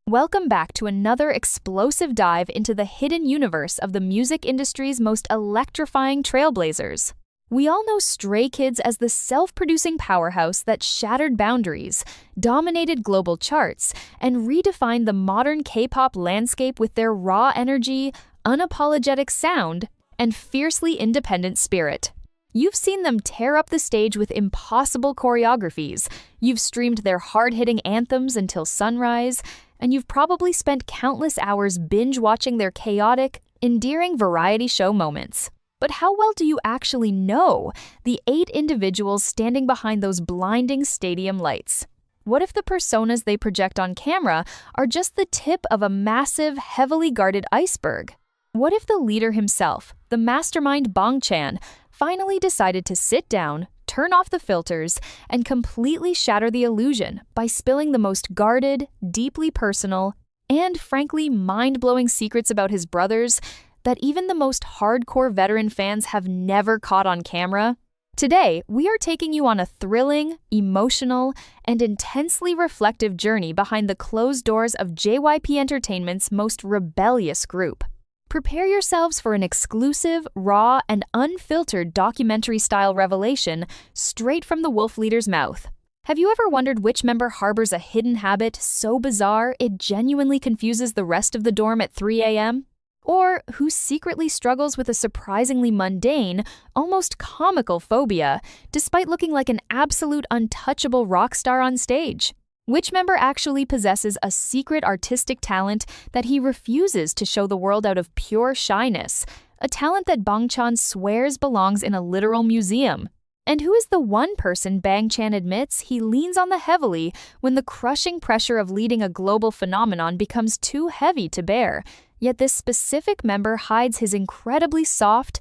Welcome back to another explosive dive into the hidden universe of the music industry's most electrifying trailblazers. We all know Stray Kids as the self-producing powerhouse that shattered boundaries, dominated global charts, and redefined the modern K-pop landscape with their raw energy, unapologetic sound, and fiercely independent spirit. You've seen them tear up the stage with impossible choreographies, you've streamed their hard-hitting anthems until sunrise, and you've probably spent countless hours binge-watching their chaotic, endearing variety show moments. But how well do you actually know the 8 individuals standing behind those blinding stadium lights? What if the personas they project on camera are just the tip of a massive, heavily guarded iceberg? What if the leader himself, the mastermind Bangchan, finally decided to sit down, turn off the filters, and completely shatter the illusion by spilling the most guarded, deeply personal, and frankly mind-blowing secrets about his brothers that even the most hardcore veteran fans have never caught on camera? Today, we are taking you on a thrilling, emotional, and intensely reflective journey behind the closed doors of JYP Entertainment's most rebellious group. Prepare yourselves for an exclusive, raw, and unfiltered documentary-style revelation straight from the Wolf Leader's mouth. Have you ever wondered which member harbors a hidden habit so bizarre it genuinely confuses the rest of the dorm at 3 a.m.? Or who secretly struggles with a surprisingly mundane, almost comical phobia, despite looking like an absolute untouchable rock star on stage? Which member actually possesses a secret artistic talent that he refuses to show the world out of pure shyness, a talent that Bangchan swears belongs in a literal museum? And who is the one person Bangchan admits he leans on the heavily when the crushing pressure of leading a global phenomenon becomes too heavy to bear? Yet this specific member hides his incredibly soft,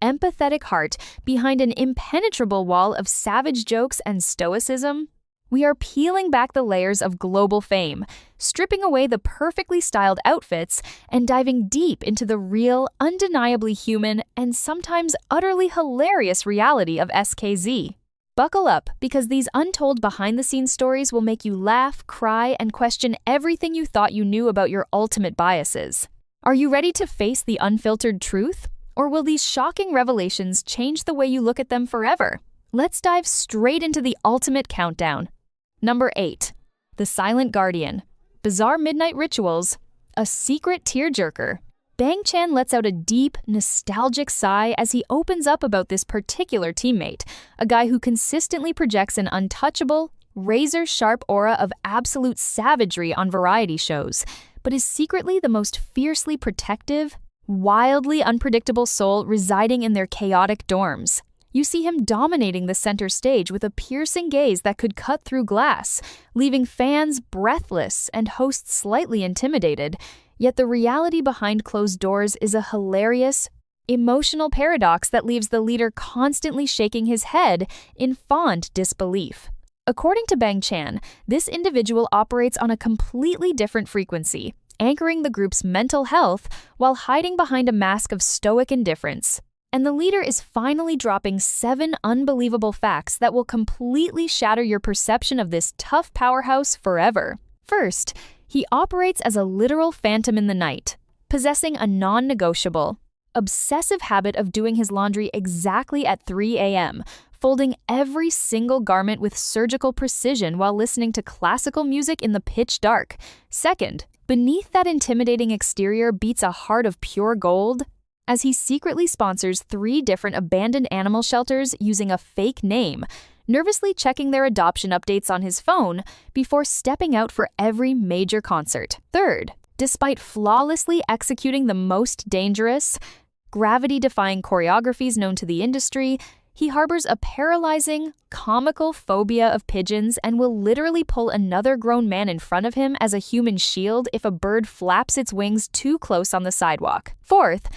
empathetic heart behind an impenetrable wall of savage jokes and stoicism. We are peeling back the layers of global fame, stripping away the perfectly styled outfits, and diving deep into the real, undeniably human, and sometimes utterly hilarious reality of SKZ. Buckle up, because these untold behind-the-scenes stories will make you laugh, cry, and question everything you thought you knew about your ultimate biases. Are you ready to face the unfiltered truth? Or will these shocking revelations change the way you look at them forever? Let's dive straight into the ultimate countdown. Number 8. The Silent Guardian. Bizarre midnight rituals. A secret tearjerker. Bangchan lets out a deep, nostalgic sigh as he opens up about this particular teammate, a guy who consistently projects an untouchable, razor-sharp aura of absolute savagery on variety shows, but is secretly the most fiercely protective, wildly unpredictable soul residing in their chaotic dorms. You see him dominating the center stage with a piercing gaze that could cut through glass, leaving fans breathless and hosts slightly intimidated. Yet the reality behind closed doors is a hilarious, emotional paradox that leaves the leader constantly shaking his head in fond disbelief. According to Bangchan, this individual operates on a completely different frequency, anchoring the group's mental health while hiding behind a mask of stoic indifference. And the leader is finally dropping 7 unbelievable facts that will completely shatter your perception of this tough powerhouse forever. First, he operates as a literal phantom in the night, possessing a non-negotiable, obsessive habit of doing his laundry exactly at 3 a.m., folding every single garment with surgical precision while listening to classical music in the pitch dark. Second, beneath that intimidating exterior beats a heart of pure gold, as he secretly sponsors 3 different abandoned animal shelters using a fake name, nervously checking their adoption updates on his phone before stepping out for every major concert. Third, despite flawlessly executing the most dangerous, gravity-defying choreographies known to the industry, he harbors a paralyzing, comical phobia of pigeons and will literally pull another grown man in front of him as a human shield if a bird flaps its wings too close on the sidewalk. Fourth,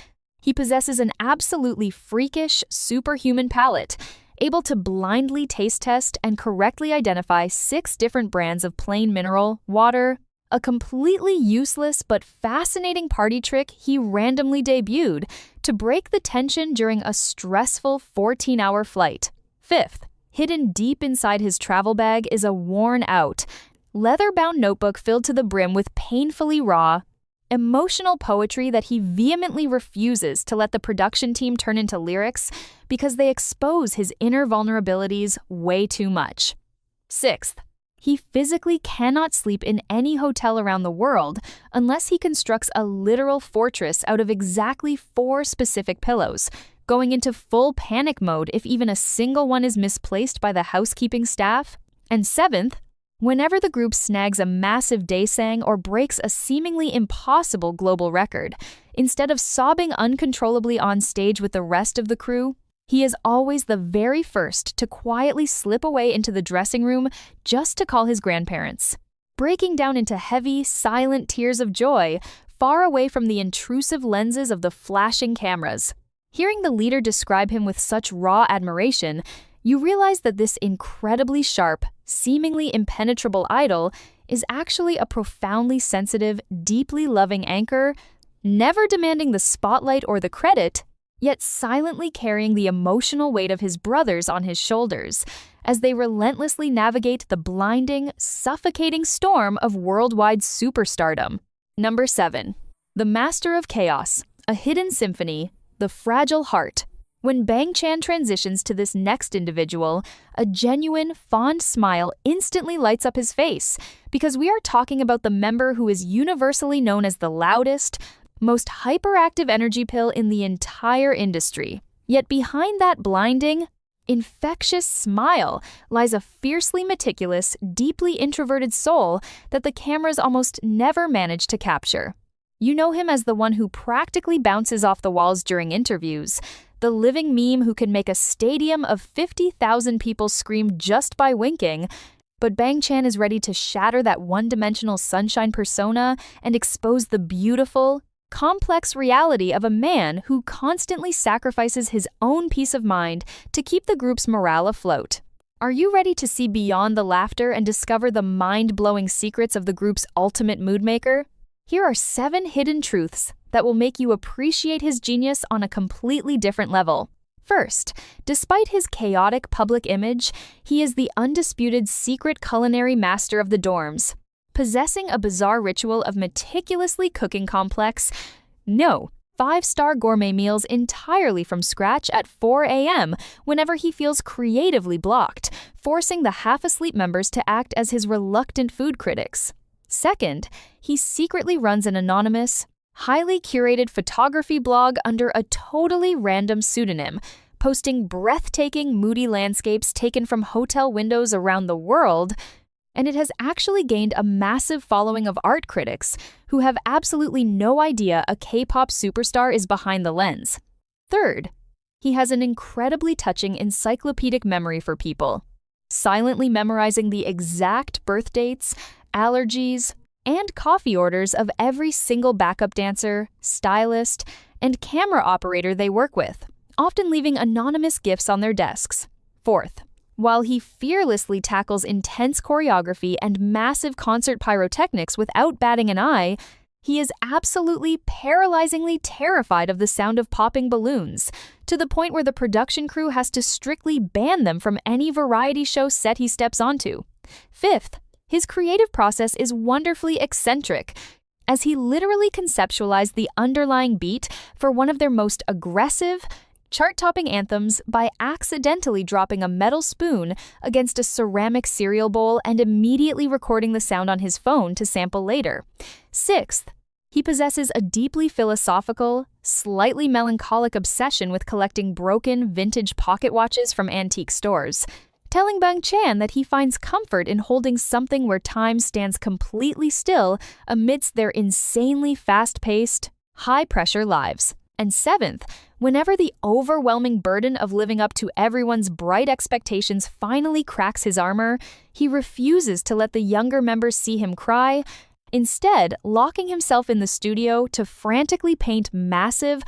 he possesses an absolutely freakish, superhuman palate, able to blindly taste test and correctly identify 6 different brands of plain mineral water, a completely useless but fascinating party trick he randomly debuted to break the tension during a stressful 14-hour flight. Fifth, hidden deep inside his travel bag is a worn-out, leather-bound notebook filled to the brim with painfully raw, emotional poetry that he vehemently refuses to let the production team turn into lyrics because they expose his inner vulnerabilities way too much. Sixth, he physically cannot sleep in any hotel around the world unless he constructs a literal fortress out of exactly 4 specific pillows, going into full panic mode if even a single one is misplaced by the housekeeping staff. And seventh, whenever the group snags a massive daesang or breaks a seemingly impossible global record, instead of sobbing uncontrollably on stage with the rest of the crew, he is always the very first to quietly slip away into the dressing room just to call his grandparents, breaking down into heavy, silent tears of joy, far away from the intrusive lenses of the flashing cameras. Hearing the leader describe him with such raw admiration, you realize that this incredibly sharp, seemingly impenetrable idol is actually a profoundly sensitive, deeply loving anchor, never demanding the spotlight or the credit, yet silently carrying the emotional weight of his brothers on his shoulders as they relentlessly navigate the blinding, suffocating storm of worldwide superstardom. Number 7. The Master of Chaos, a hidden symphony, the fragile heart. When Bang Chan transitions to this next individual, a genuine, fond smile instantly lights up his face, because we are talking about the member who is universally known as the loudest, most hyperactive energy pill in the entire industry. Yet behind that blinding, infectious smile lies a fiercely meticulous, deeply introverted soul that the cameras almost never manage to capture. You know him as the one who practically bounces off the walls during interviews, the living meme who can make a stadium of 50,000 people scream just by winking, but Bang Chan is ready to shatter that one-dimensional sunshine persona and expose the beautiful, complex reality of a man who constantly sacrifices his own peace of mind to keep the group's morale afloat. Are you ready to see beyond the laughter and discover the mind-blowing secrets of the group's ultimate moodmaker? Here are 7 hidden truths that will make you appreciate his genius on a completely different level. First, despite his chaotic public image, he is the undisputed secret culinary master of the dorms, possessing a bizarre ritual of meticulously cooking complex, 5-star gourmet meals entirely from scratch at 4 a.m. whenever he feels creatively blocked, forcing the half-asleep members to act as his reluctant food critics. Second, he secretly runs an anonymous, highly curated photography blog under a totally random pseudonym, posting breathtaking, moody landscapes taken from hotel windows around the world, and it has actually gained a massive following of art critics who have absolutely no idea a K-pop superstar is behind the lens. Third, he has an incredibly touching encyclopedic memory for people, silently memorizing the exact birth dates, allergies, and coffee orders of every single backup dancer, stylist, and camera operator they work with, often leaving anonymous gifts on their desks. Fourth, while he fearlessly tackles intense choreography and massive concert pyrotechnics without batting an eye, he is absolutely paralyzingly terrified of the sound of popping balloons, to the point where the production crew has to strictly ban them from any variety show set he steps onto. Fifth, his creative process is wonderfully eccentric, as he literally conceptualized the underlying beat for one of their most aggressive, chart-topping anthems by accidentally dropping a metal spoon against a ceramic cereal bowl and immediately recording the sound on his phone to sample later. Sixth, he possesses a deeply philosophical, slightly melancholic obsession with collecting broken, vintage pocket watches from antique stores, telling Bang Chan that he finds comfort in holding something where time stands completely still amidst their insanely fast-paced, high-pressure lives. And seventh, whenever the overwhelming burden of living up to everyone's bright expectations finally cracks his armor, he refuses to let the younger members see him cry, instead locking himself in the studio to frantically paint massive,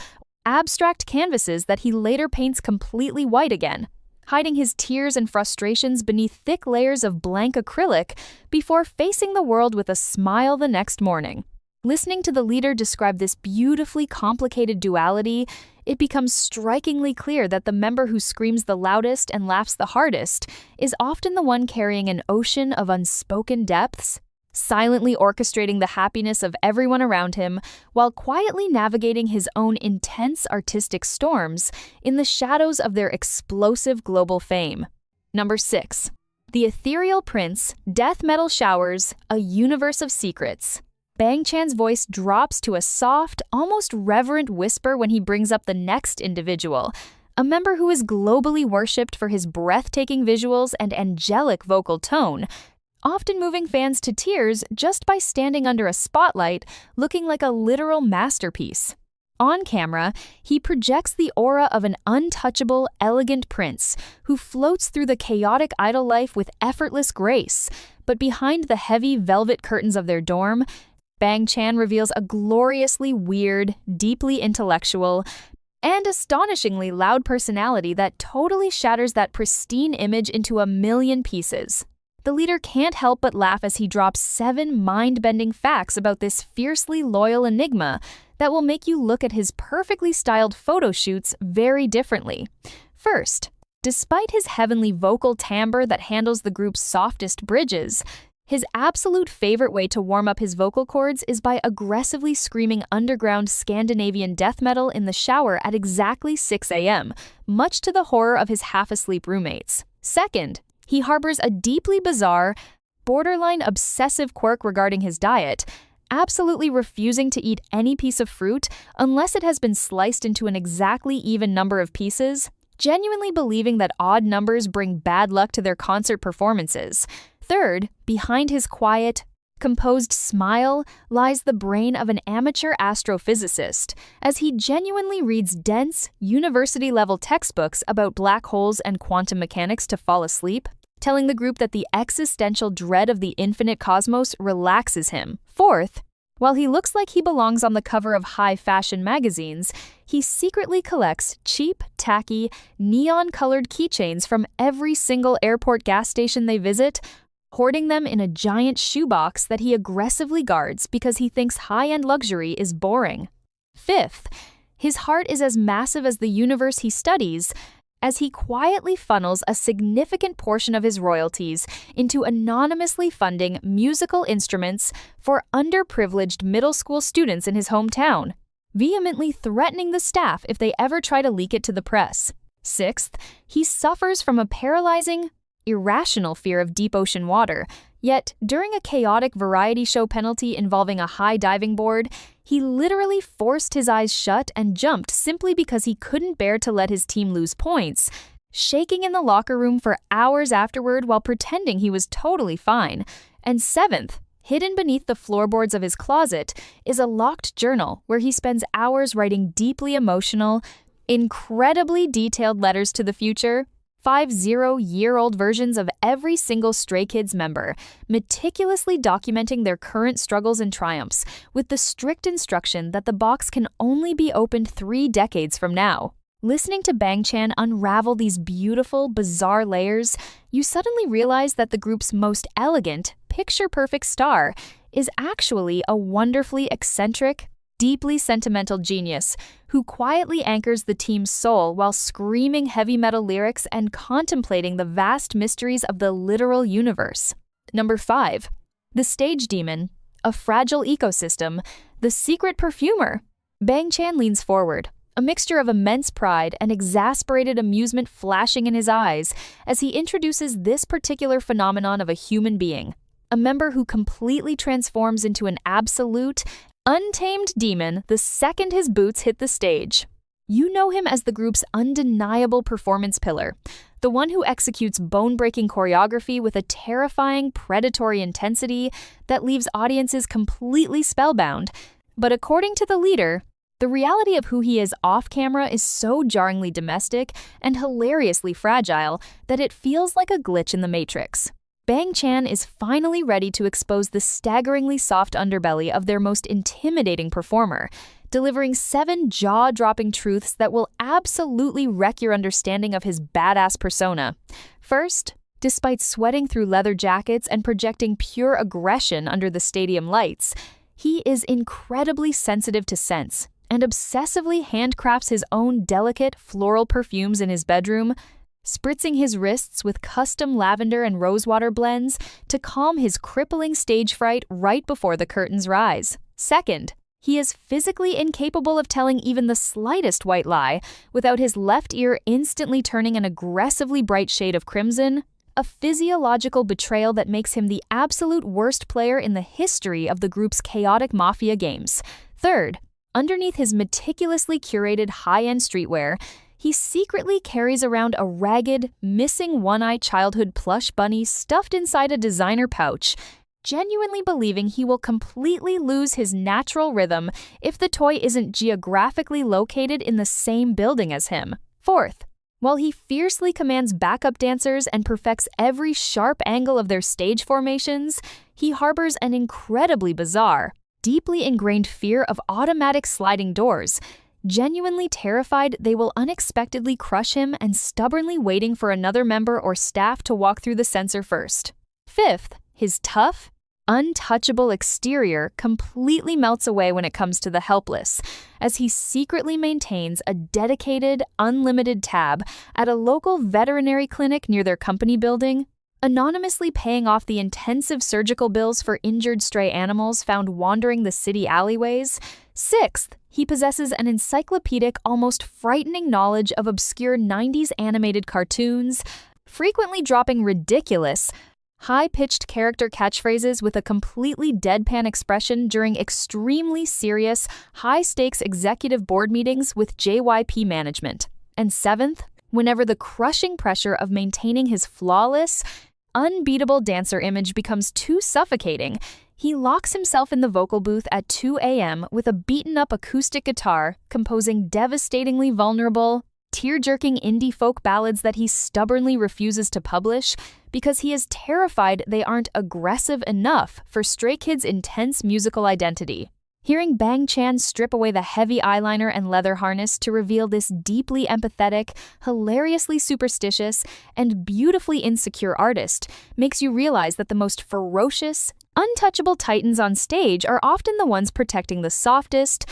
abstract canvases that he later paints completely white again, hiding his tears and frustrations beneath thick layers of blank acrylic before facing the world with a smile the next morning. Listening to the leader describe this beautifully complicated duality it becomes strikingly clear that the member who screams the loudest and laughs the hardest is often the one carrying an ocean of unspoken depths, silently orchestrating the happiness of everyone around him while quietly navigating his own intense artistic storms in the shadows of their explosive global fame. Number 6. The Ethereal Prince, Death Metal Showers, A Universe of Secrets. Bang Chan's voice drops to a soft, almost reverent whisper when he brings up the next individual, a member who is globally worshipped for his breathtaking visuals and angelic vocal tone, often moving fans to tears just by standing under a spotlight looking like a literal masterpiece. On camera, he projects the aura of an untouchable, elegant prince who floats through the chaotic idol life with effortless grace, but behind the heavy velvet curtains of their dorm, Bang Chan reveals a gloriously weird, deeply intellectual, and astonishingly loud personality that totally shatters that pristine image into a million pieces. The leader can't help but laugh as he drops 7 mind-bending facts about this fiercely loyal enigma that will make you look at his perfectly styled photo shoots very differently. First, despite his heavenly vocal timbre that handles the group's softest bridges, his absolute favorite way to warm up his vocal cords is by aggressively screaming underground Scandinavian death metal in the shower at exactly 6 a.m., much to the horror of his half-asleep roommates. Second, he harbors a deeply bizarre, borderline obsessive quirk regarding his diet, absolutely refusing to eat any piece of fruit unless it has been sliced into an exactly even number of pieces, genuinely believing that odd numbers bring bad luck to their concert performances. Third, behind his quiet, composed smile lies the brain of an amateur astrophysicist, as he genuinely reads dense, university-level textbooks about black holes and quantum mechanics to fall asleep, telling the group that the existential dread of the infinite cosmos relaxes him. Fourth, while he looks like he belongs on the cover of high-fashion magazines, he secretly collects cheap, tacky, neon-colored keychains from every single airport gas station they visit, hoarding them in a giant shoebox that he aggressively guards because he thinks high-end luxury is boring. Fifth, his heart is as massive as the universe he studies, as he quietly funnels a significant portion of his royalties into anonymously funding musical instruments for underprivileged middle school students in his hometown, vehemently threatening the staff if they ever try to leak it to the press. Sixth, he suffers from a paralyzing, irrational fear of deep ocean water, yet during a chaotic variety show penalty involving a high diving board, he literally forced his eyes shut and jumped simply because he couldn't bear to let his team lose points, shaking in the locker room for hours afterward while pretending he was totally fine. And seventh, hidden beneath the floorboards of his closet is a locked journal where he spends hours writing deeply emotional, incredibly detailed letters to the future, 50-year-old versions of every single Stray Kids member, meticulously documenting their current struggles and triumphs, with the strict instruction that the box can only be opened 3 decades from now. Listening to Bang Chan unravel these beautiful, bizarre layers, you suddenly realize that the group's most elegant, picture-perfect star is actually a wonderfully eccentric, deeply sentimental genius who quietly anchors the team's soul while screaming heavy metal lyrics and contemplating the vast mysteries of the literal universe. Number 5. The Stage Demon, A Fragile Ecosystem, The Secret Perfumer. Bang Chan leans forward, a mixture of immense pride and exasperated amusement flashing in his eyes as he introduces this particular phenomenon of a human being, a member who completely transforms into an absolute, untamed demon the second his boots hit the stage. You know him as the group's undeniable performance pillar, the one who executes bone-breaking choreography with a terrifying, predatory intensity that leaves audiences completely spellbound. But according to the leader, the reality of who he is off-camera is so jarringly domestic and hilariously fragile that it feels like a glitch in the Matrix. Bang Chan is finally ready to expose the staggeringly soft underbelly of their most intimidating performer, delivering 7 jaw-dropping truths that will absolutely wreck your understanding of his badass persona. First, despite sweating through leather jackets and projecting pure aggression under the stadium lights, he is incredibly sensitive to scents, and obsessively handcrafts his own delicate floral perfumes in his bedroom, spritzing his wrists with custom lavender and rosewater blends to calm his crippling stage fright right before the curtains rise. Second, he is physically incapable of telling even the slightest white lie without his left ear instantly turning an aggressively bright shade of crimson, a physiological betrayal that makes him the absolute worst player in the history of the group's chaotic mafia games. Third, underneath his meticulously curated high-end streetwear, he secretly carries around a ragged, missing one-eye childhood plush bunny stuffed inside a designer pouch, genuinely believing he will completely lose his natural rhythm if the toy isn't geographically located in the same building as him. Fourth, while he fiercely commands backup dancers and perfects every sharp angle of their stage formations, he harbors an incredibly bizarre, deeply ingrained fear of automatic sliding doors, genuinely terrified they will unexpectedly crush him and stubbornly waiting for another member or staff to walk through the sensor first. Fifth, his tough, untouchable exterior completely melts away when it comes to the helpless, as he secretly maintains a dedicated, unlimited tab at a local veterinary clinic near their company building, anonymously paying off the intensive surgical bills for injured stray animals found wandering the city alleyways. Sixth, he possesses an encyclopedic, almost frightening knowledge of obscure 90s animated cartoons, frequently dropping ridiculous, high-pitched character catchphrases with a completely deadpan expression during extremely serious, high-stakes executive board meetings with JYP management. And seventh, whenever the crushing pressure of maintaining his flawless, unbeatable dancer image becomes too suffocating, he locks himself in the vocal booth at 2 a.m. with a beaten-up acoustic guitar, composing devastatingly vulnerable, tear-jerking indie folk ballads that he stubbornly refuses to publish because he is terrified they aren't aggressive enough for Stray Kids' intense musical identity. Hearing Bang Chan strip away the heavy eyeliner and leather harness to reveal this deeply empathetic, hilariously superstitious, and beautifully insecure artist makes you realize that the most ferocious, untouchable titans on stage are often the ones protecting the softest,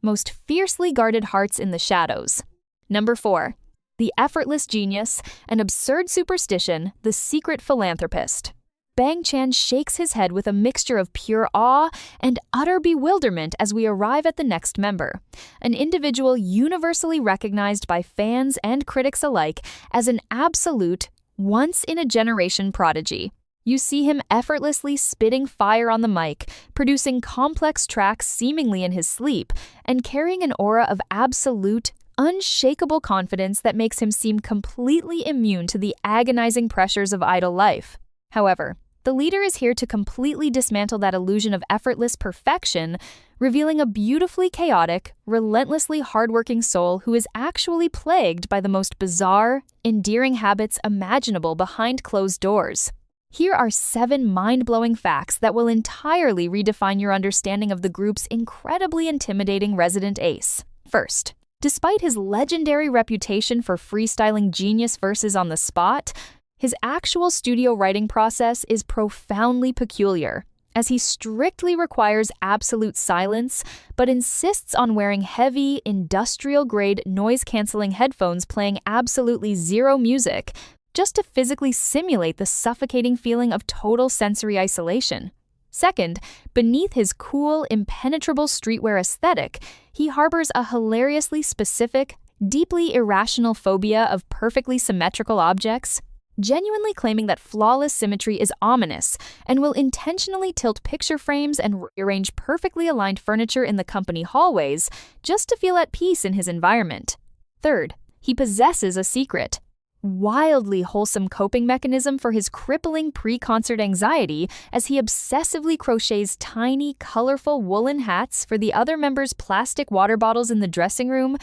most fiercely guarded hearts in the shadows. Number 4. The effortless genius, an absurd superstition, the secret philanthropist. Bang Chan shakes his head with a mixture of pure awe and utter bewilderment as we arrive at the next member, an individual universally recognized by fans and critics alike as an absolute, once-in-a-generation prodigy. You see him effortlessly spitting fire on the mic, producing complex tracks seemingly in his sleep, and carrying an aura of absolute, unshakable confidence that makes him seem completely immune to the agonizing pressures of idle life. However, the leader is here to completely dismantle that illusion of effortless perfection, revealing a beautifully chaotic, relentlessly hardworking soul who is actually plagued by the most bizarre, endearing habits imaginable behind closed doors. Here are 7 mind-blowing facts that will entirely redefine your understanding of the group's incredibly intimidating resident ace. First, despite his legendary reputation for freestyling genius verses on the spot, his actual studio writing process is profoundly peculiar, as he strictly requires absolute silence, but insists on wearing heavy, industrial-grade noise-canceling headphones playing absolutely zero music, just to physically simulate the suffocating feeling of total sensory isolation. Second, beneath his cool, impenetrable streetwear aesthetic, he harbors a hilariously specific, deeply irrational phobia of perfectly symmetrical objects, genuinely claiming that flawless symmetry is ominous and will intentionally tilt picture frames and rearrange perfectly aligned furniture in the company hallways just to feel at peace in his environment. Third, he possesses a secret, wildly wholesome coping mechanism for his crippling pre-concert anxiety as he obsessively crochets tiny, colorful woolen hats for the other members' plastic water bottles in the dressing room,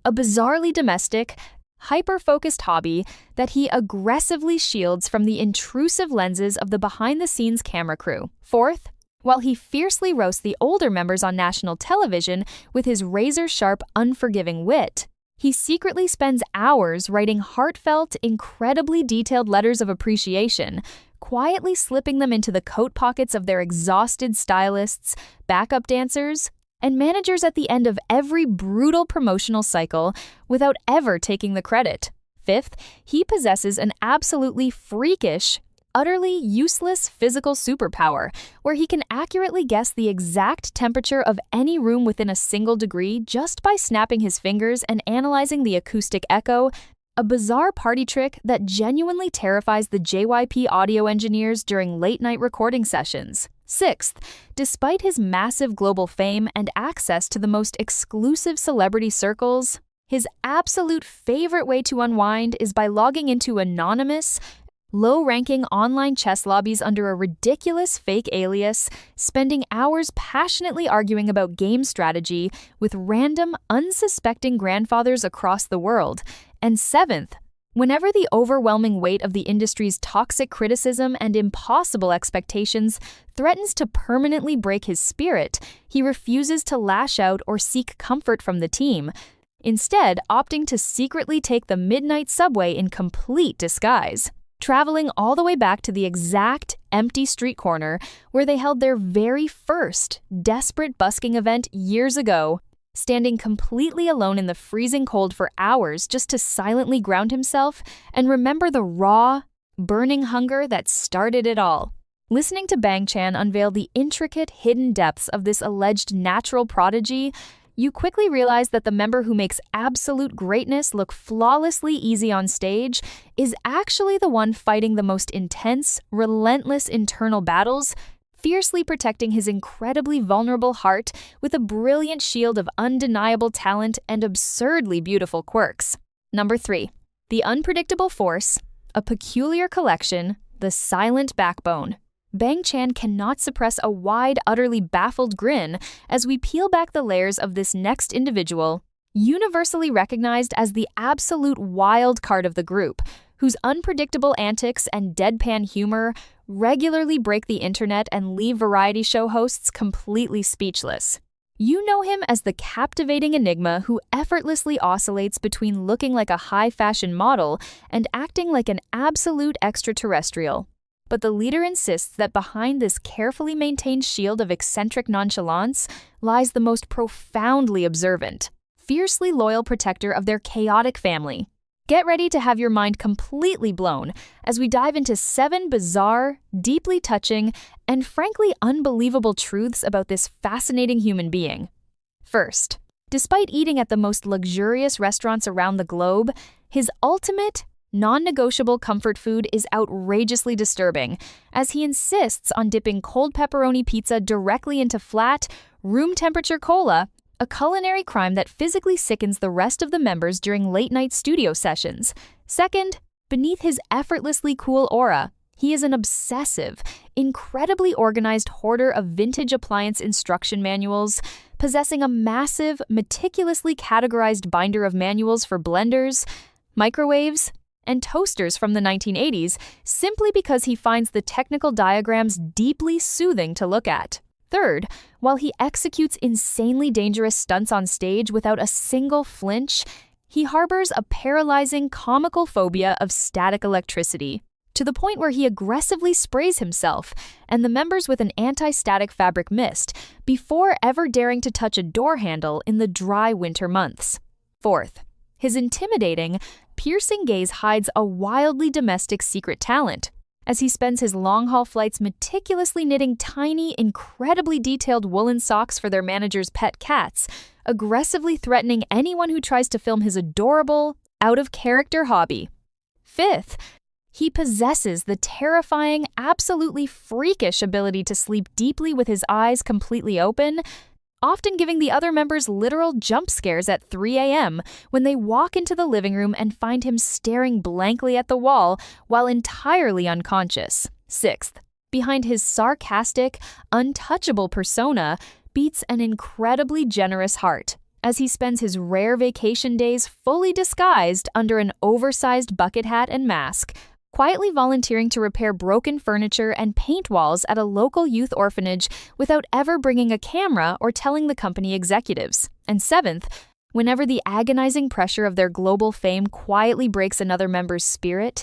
a bizarrely domestic, hyper-focused hobby that he aggressively shields from the intrusive lenses of the behind-the-scenes camera crew. Fourth, while he fiercely roasts the older members on national television with his razor-sharp, unforgiving wit, he secretly spends hours writing heartfelt, incredibly detailed letters of appreciation, quietly slipping them into the coat pockets of their exhausted stylists, backup dancers, and managers at the end of every brutal promotional cycle without ever taking the credit. Fifth, he possesses an absolutely freakish, utterly useless physical superpower, where he can accurately guess the exact temperature of any room within a single degree just by snapping his fingers and analyzing the acoustic echo, a bizarre party trick that genuinely terrifies the JYP audio engineers during late-night recording sessions. Sixth, despite his massive global fame and access to the most exclusive celebrity circles, his absolute favorite way to unwind is by logging into anonymous, low-ranking online chess lobbies under a ridiculous fake alias, spending hours passionately arguing about game strategy with random, unsuspecting grandfathers across the world. And seventh, whenever the overwhelming weight of the industry's toxic criticism and impossible expectations threatens to permanently break his spirit, he refuses to lash out or seek comfort from the team, instead opting to secretly take the midnight subway in complete disguise, traveling all the way back to the exact empty street corner where they held their very first desperate busking event years ago, standing completely alone in the freezing cold for hours just to silently ground himself and remember the raw, burning hunger that started it all. Listening to Bang Chan unveil the intricate hidden depths of this alleged natural prodigy, you quickly realize that the member who makes absolute greatness look flawlessly easy on stage is actually the one fighting the most intense, relentless internal battles, fiercely protecting his incredibly vulnerable heart with a brilliant shield of undeniable talent and absurdly beautiful quirks. Number 3. The unpredictable force, a peculiar collection, the silent backbone. Bang Chan cannot suppress a wide, utterly baffled grin as we peel back the layers of this next individual, universally recognized as the absolute wild card of the group, whose unpredictable antics and deadpan humor regularly break the internet and leave variety show hosts completely speechless. You know him as the captivating enigma who effortlessly oscillates between looking like a high-fashion model and acting like an absolute extraterrestrial. But the leader insists that behind this carefully maintained shield of eccentric nonchalance lies the most profoundly observant, fiercely loyal protector of their chaotic family. Get ready to have your mind completely blown as we dive into 7 bizarre, deeply touching, and frankly unbelievable truths about this fascinating human being. First, despite eating at the most luxurious restaurants around the globe, his ultimate, non-negotiable comfort food is outrageously disturbing, as he insists on dipping cold pepperoni pizza directly into flat, room-temperature cola, a culinary crime that physically sickens the rest of the members during late-night studio sessions. Second, beneath his effortlessly cool aura, he is an obsessive, incredibly organized hoarder of vintage appliance instruction manuals, possessing a massive, meticulously categorized binder of manuals for blenders, microwaves, and toasters from the 1980s simply because he finds the technical diagrams deeply soothing to look at. Third, while he executes insanely dangerous stunts on stage without a single flinch, he harbors a paralyzing comical phobia of static electricity, to the point where he aggressively sprays himself and the members with an anti-static fabric mist before ever daring to touch a door handle in the dry winter months. Fourth, his intimidating, piercing gaze hides a wildly domestic secret talent, as he spends his long-haul flights meticulously knitting tiny, incredibly detailed woolen socks for their manager's pet cats, aggressively threatening anyone who tries to film his adorable, out-of-character hobby. Fifth, he possesses the terrifying, absolutely freakish ability to sleep deeply with his eyes completely open, often giving the other members literal jump scares at 3 a.m. when they walk into the living room and find him staring blankly at the wall while entirely unconscious. Sixth, behind his sarcastic, untouchable persona beats an incredibly generous heart, as he spends his rare vacation days fully disguised under an oversized bucket hat and mask, quietly volunteering to repair broken furniture and paint walls at a local youth orphanage without ever bringing a camera or telling the company executives. And seventh, whenever the agonizing pressure of their global fame quietly breaks another member's spirit,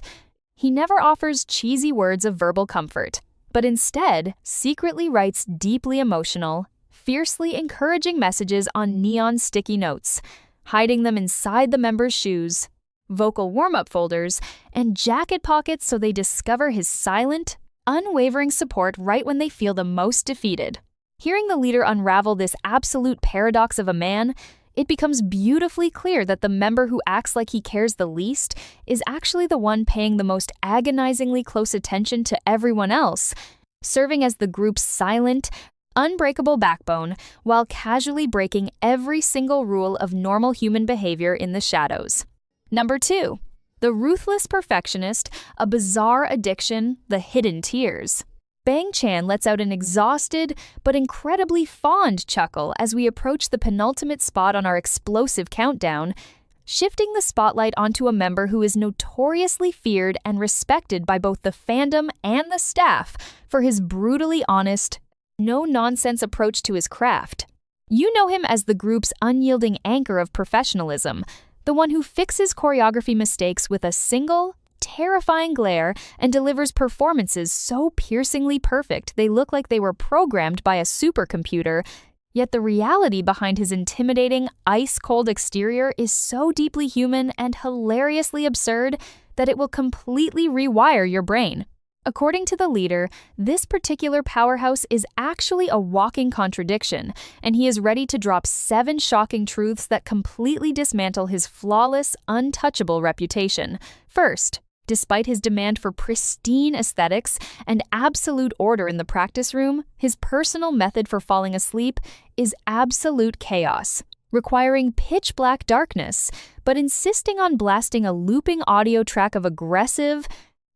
he never offers cheesy words of verbal comfort, but instead secretly writes deeply emotional, fiercely encouraging messages on neon sticky notes, hiding them inside the members' shoes, vocal warm-up folders, and jacket pockets so they discover his silent, unwavering support right when they feel the most defeated. Hearing the leader unravel this absolute paradox of a man, it becomes beautifully clear that the member who acts like he cares the least is actually the one paying the most agonizingly close attention to everyone else, serving as the group's silent, unbreakable backbone while casually breaking every single rule of normal human behavior in the shadows. Number 2. The ruthless perfectionist, a bizarre addiction, the hidden tears. Bang Chan lets out an exhausted but incredibly fond chuckle as we approach the penultimate spot on our explosive countdown, shifting the spotlight onto a member who is notoriously feared and respected by both the fandom and the staff for his brutally honest, no-nonsense approach to his craft. You know him as the group's unyielding anchor of professionalism, the one who fixes choreography mistakes with a single, terrifying glare and delivers performances so piercingly perfect they look like they were programmed by a supercomputer, yet the reality behind his intimidating, ice-cold exterior is so deeply human and hilariously absurd that it will completely rewire your brain. According to the leader, this particular powerhouse is actually a walking contradiction, and he is ready to drop 7 shocking truths that completely dismantle his flawless, untouchable reputation. First, despite his demand for pristine aesthetics and absolute order in the practice room, his personal method for falling asleep is absolute chaos, requiring pitch-black darkness, but insisting on blasting a looping audio track of aggressive,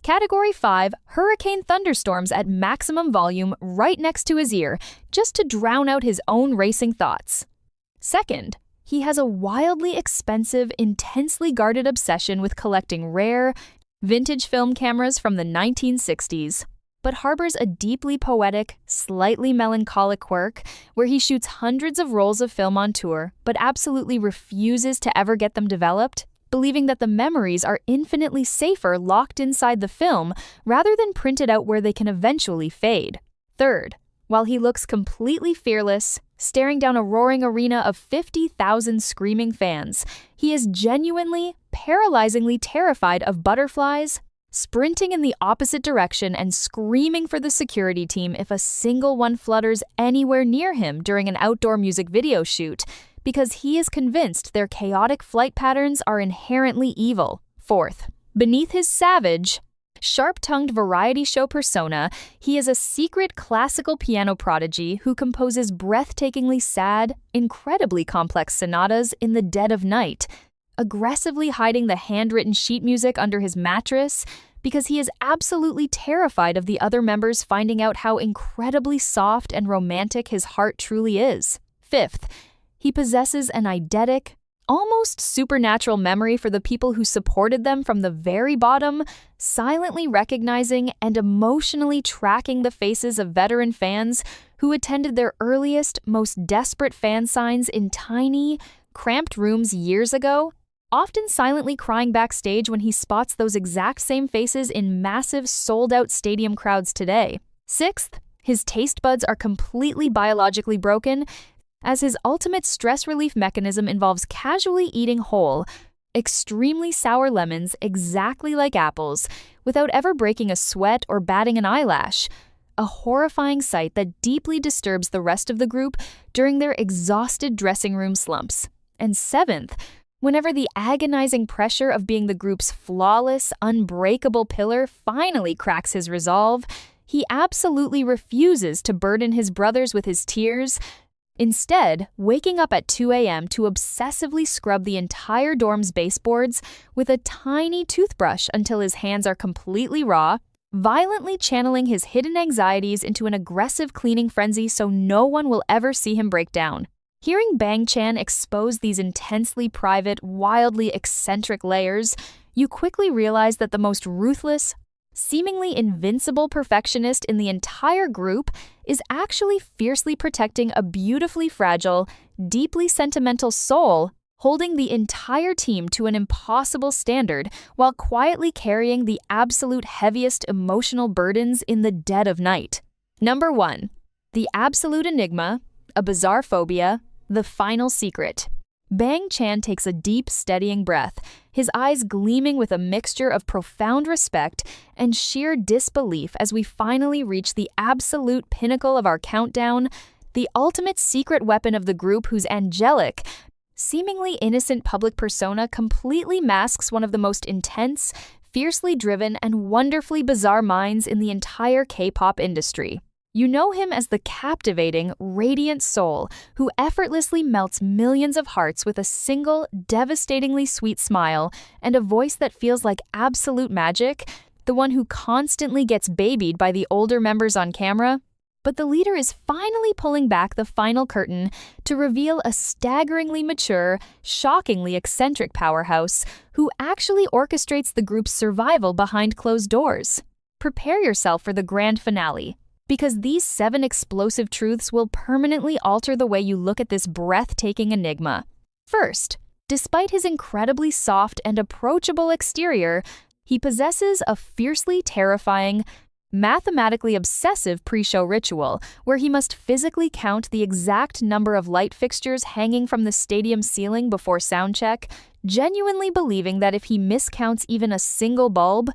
Category 5 hurricane thunderstorms at maximum volume right next to his ear, just to drown out his own racing thoughts. Second, he has a wildly expensive, intensely guarded obsession with collecting rare, vintage film cameras from the 1960s, but harbors a deeply poetic, slightly melancholic quirk where he shoots hundreds of rolls of film on tour but absolutely refuses to ever get them developed, believing that the memories are infinitely safer locked inside the film rather than printed out where they can eventually fade. Third, while he looks completely fearless, staring down a roaring arena of 50,000 screaming fans, he is genuinely, paralyzingly terrified of butterflies, sprinting in the opposite direction and screaming for the security team if a single one flutters anywhere near him during an outdoor music video shoot, because he is convinced their chaotic flight patterns are inherently evil. Fourth, beneath his savage, sharp-tongued variety show persona, he is a secret classical piano prodigy who composes breathtakingly sad, incredibly complex sonatas in the dead of night, aggressively hiding the handwritten sheet music under his mattress because he is absolutely terrified of the other members finding out how incredibly soft and romantic his heart truly is. Fifth, he possesses an eidetic, almost supernatural memory for the people who supported them from the very bottom, silently recognizing and emotionally tracking the faces of veteran fans who attended their earliest, most desperate fan signs in tiny, cramped rooms years ago, often silently crying backstage when he spots those exact same faces in massive, sold-out stadium crowds today. Sixth, his taste buds are completely biologically broken, as his ultimate stress relief mechanism involves casually eating whole, extremely sour lemons exactly like apples, without ever breaking a sweat or batting an eyelash, a horrifying sight that deeply disturbs the rest of the group during their exhausted dressing room slumps. And seventh, whenever the agonizing pressure of being the group's flawless, unbreakable pillar finally cracks his resolve, he absolutely refuses to burden his brothers with his tears, instead waking up at 2 a.m. to obsessively scrub the entire dorm's baseboards with a tiny toothbrush until his hands are completely raw, violently channeling his hidden anxieties into an aggressive cleaning frenzy so no one will ever see him break down. Hearing Bang Chan expose these intensely private, wildly eccentric layers, you quickly realize that the most ruthless, seemingly invincible perfectionist in the entire group is actually fiercely protecting a beautifully fragile, deeply sentimental soul, holding the entire team to an impossible standard while quietly carrying the absolute heaviest emotional burdens in the dead of night. Number 1. The absolute enigma, a bizarre phobia, the final secret. Bang Chan takes a deep, steadying breath, his eyes gleaming with a mixture of profound respect and sheer disbelief as we finally reach the absolute pinnacle of our countdown, the ultimate secret weapon of the group whose angelic, seemingly innocent public persona completely masks one of the most intense, fiercely driven, and wonderfully bizarre minds in the entire K-pop industry. You know him as the captivating, radiant soul who effortlessly melts millions of hearts with a single, devastatingly sweet smile and a voice that feels like absolute magic, the one who constantly gets babied by the older members on camera. But the leader is finally pulling back the final curtain to reveal a staggeringly mature, shockingly eccentric powerhouse who actually orchestrates the group's survival behind closed doors. Prepare yourself for the grand finale, because these 7 explosive truths will permanently alter the way you look at this breathtaking enigma. First, despite his incredibly soft and approachable exterior, he possesses a fiercely terrifying, mathematically obsessive pre-show ritual where he must physically count the exact number of light fixtures hanging from the stadium ceiling before soundcheck, genuinely believing that if he miscounts even a single bulb,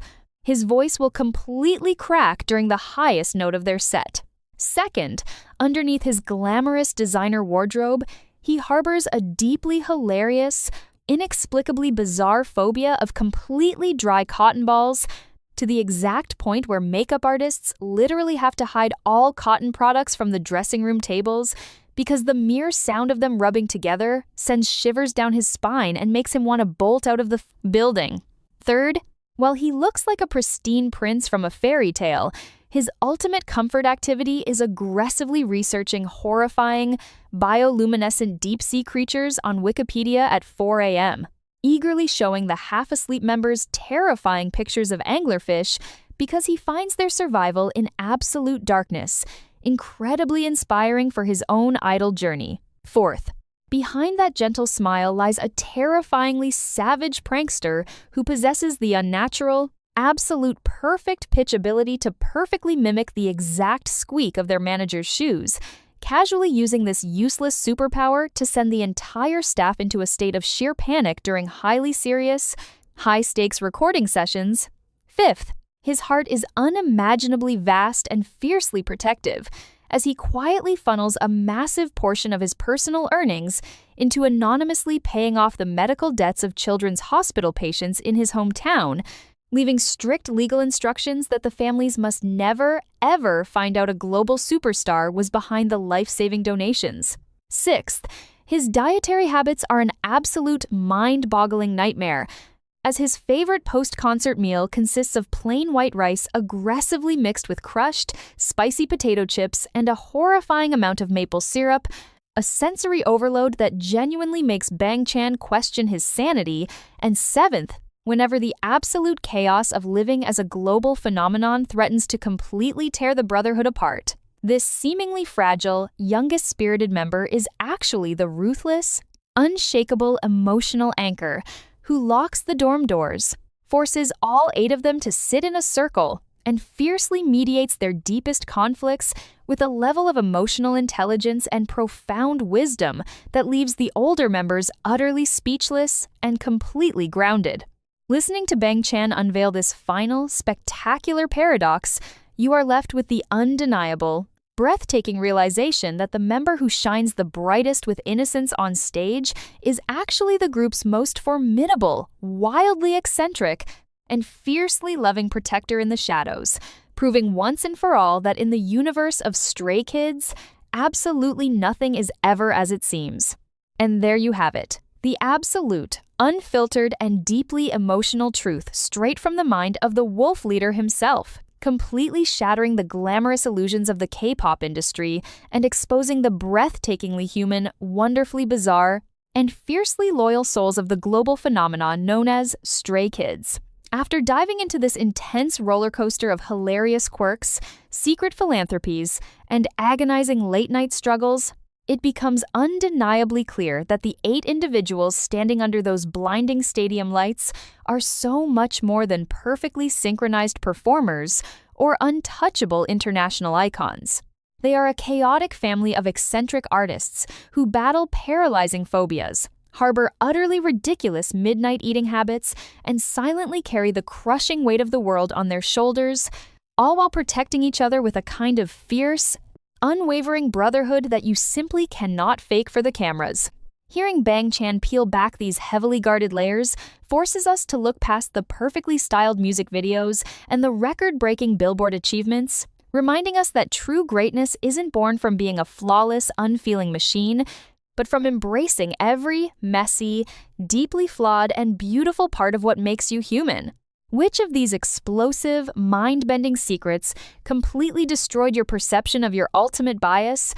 his voice will completely crack during the highest note of their set. Second, underneath his glamorous designer wardrobe, he harbors a deeply hilarious, inexplicably bizarre phobia of completely dry cotton balls, to the exact point where makeup artists literally have to hide all cotton products from the dressing room tables because the mere sound of them rubbing together sends shivers down his spine and makes him want to bolt out of the building. Third, while he looks like a pristine prince from a fairy tale, his ultimate comfort activity is aggressively researching horrifying, bioluminescent deep-sea creatures on Wikipedia at 4 a.m., eagerly showing the half-asleep members terrifying pictures of anglerfish because he finds their survival in absolute darkness, incredibly inspiring for his own idle journey. Fourth, behind that gentle smile lies a terrifyingly savage prankster who possesses the unnatural, absolute perfect pitch ability to perfectly mimic the exact squeak of their manager's shoes, casually using this useless superpower to send the entire staff into a state of sheer panic during highly serious, high-stakes recording sessions. Fifth, his heart is unimaginably vast and fiercely protective, as he quietly funnels a massive portion of his personal earnings into anonymously paying off the medical debts of children's hospital patients in his hometown, leaving strict legal instructions that the families must never, ever find out a global superstar was behind the life-saving donations. Sixth, his dietary habits are an absolute mind-boggling nightmare, as his favorite post-concert meal consists of plain white rice aggressively mixed with crushed, spicy potato chips and a horrifying amount of maple syrup, a sensory overload that genuinely makes Bang Chan question his sanity. And seventh, whenever the absolute chaos of living as a global phenomenon threatens to completely tear the brotherhood apart, this seemingly fragile, youngest-spirited member is actually the ruthless, unshakable emotional anchor who locks the dorm doors, forces all 8 of them to sit in a circle, and fiercely mediates their deepest conflicts with a level of emotional intelligence and profound wisdom that leaves the older members utterly speechless and completely grounded. Listening to Bang Chan unveil this final, spectacular paradox, you are left with the undeniable, breathtaking realization that the member who shines the brightest with innocence on stage is actually the group's most formidable, wildly eccentric, and fiercely loving protector in the shadows, proving once and for all that in the universe of Stray Kids, absolutely nothing is ever as it seems. And there you have it, the absolute, unfiltered, and deeply emotional truth straight from the mind of the wolf leader himself, completely shattering the glamorous illusions of the K-pop industry and exposing the breathtakingly human, wonderfully bizarre, and fiercely loyal souls of the global phenomenon known as Stray Kids. After diving into this intense roller coaster of hilarious quirks, secret philanthropies, and agonizing late-night struggles, it becomes undeniably clear that the 8 individuals standing under those blinding stadium lights are so much more than perfectly synchronized performers or untouchable international icons. They are a chaotic family of eccentric artists who battle paralyzing phobias, harbor utterly ridiculous midnight eating habits, and silently carry the crushing weight of the world on their shoulders, all while protecting each other with a kind of fierce, unwavering brotherhood that you simply cannot fake for the cameras. Hearing Bang Chan peel back these heavily guarded layers forces us to look past the perfectly styled music videos and the record-breaking Billboard achievements, reminding us that true greatness isn't born from being a flawless, unfeeling machine, but from embracing every messy, deeply flawed, and beautiful part of what makes you human. Which of these explosive, mind-bending secrets completely destroyed your perception of your ultimate bias?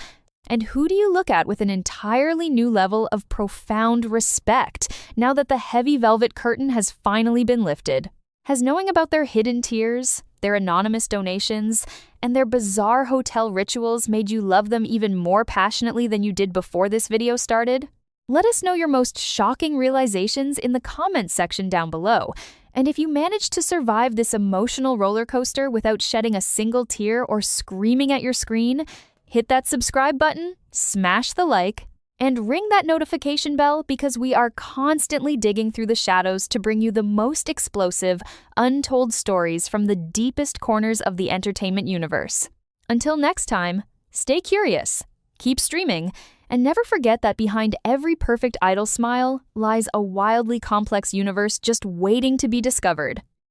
And who do you look at with an entirely new level of profound respect now that the heavy velvet curtain has finally been lifted? Has knowing about their hidden tiers, their anonymous donations, and their bizarre hotel rituals made you love them even more passionately than you did before this video started? Let us know your most shocking realizations in the comments section down below. And if you managed to survive this emotional roller coaster without shedding a single tear or screaming at your screen, hit that subscribe button, smash the like, and ring that notification bell because we are constantly digging through the shadows to bring you the most explosive, untold stories from the deepest corners of the entertainment universe. Until next time, stay curious, keep streaming, and never forget that behind every perfect idol smile lies a wildly complex universe just waiting to be discovered.